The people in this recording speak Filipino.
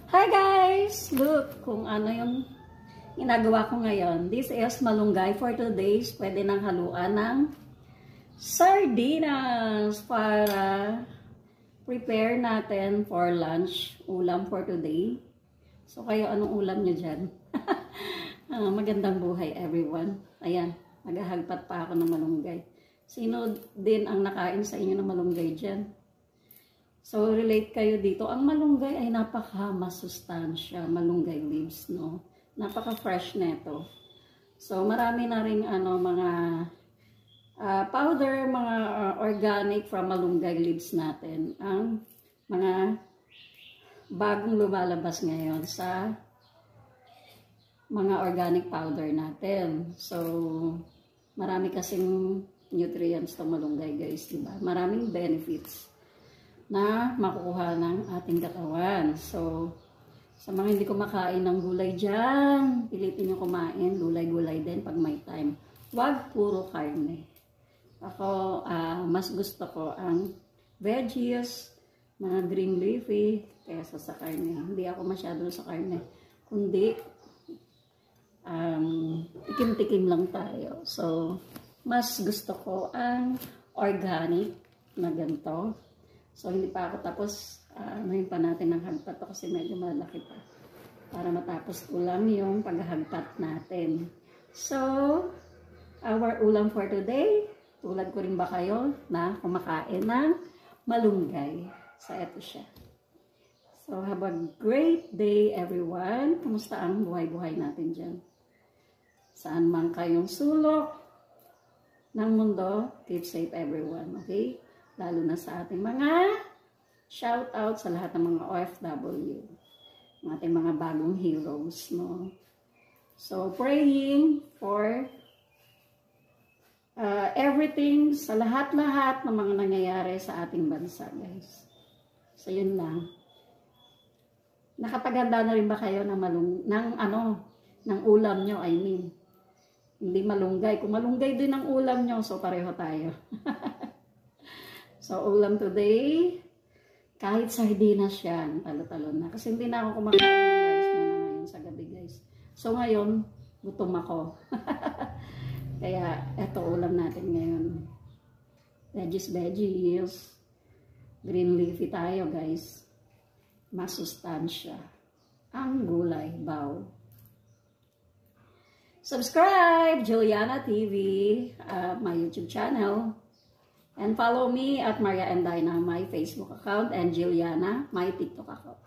Hi guys! Look kung ano yung ginagawa ko ngayon. This is malunggay for today's. Pwede nang haluan ng sardinas para prepare natin for lunch. Ulam for today. So kayo, anong ulam nyo dyan? Magandang buhay everyone. Ayan, maghahagpat pa ako ng malunggay. Sino din ang nakain sa inyo ng malunggay dyan? So, relate kayo dito. Ang malunggay ay napaka-masustansya. Malunggay leaves, no? Napaka-fresh neto. So, marami na rin mga powder, mga organic from malunggay leaves natin. Ang mga bagong lumalabas ngayon sa mga organic powder natin. So, marami kasing nutrients to malunggay, guys, diba? Maraming benefits na makukuha ng ating katawan. So, sa mga hindi kumakain ng gulay dyan, pilitin nyo kumain, gulay-gulay din pag may time. Huwag puro karne. Ako, mas gusto ko ang veggies, mga green leafy, kaysa sa karne. Hindi ako masyado sa karne. Kundi, tikim-tikim lang tayo. So, mas gusto ko ang organic na ganito. So, hindi pa ako tapos, ngayon pa natin ang hagpat kasi medyo malaki pa. Para matapos ko lang yung paghahagpat natin. So, our ulam for today, tulad ko rin ba kayo na kumakain ng malunggay? So, eto siya. So, have a great day everyone. Kumusta ang buhay-buhay natin dyan? Saan man kayong sulok ng mundo, keep safe everyone, okay? Lalo na sa ating mga shout out sa lahat ng mga OFW. Ng ating mga bagong heroes, no? So, praying for everything, sa lahat-lahat ng mga nangyayari sa ating bansa, guys. So, yun lang. Nakapaghanda na rin ba kayo ng ng ulam nyo, I mean. Hindi malunggay. Kung malunggay din ang ulam nyo, so pareho tayo. So, ulam today, kahit sardinas yan, talo-talo na. Kasi hindi na ako kumakain ng rice muna ngayon sa gabi, guys. So, ngayon, gutom ako. Kaya, eto ulam natin ngayon. Veggies. Green leafy tayo, guys. Masustansya. Ang gulay, baw. Subscribe, Juliana TV, my YouTube channel. And follow me at Maria and Dina, my Facebook account, and Juliana, my TikTok account.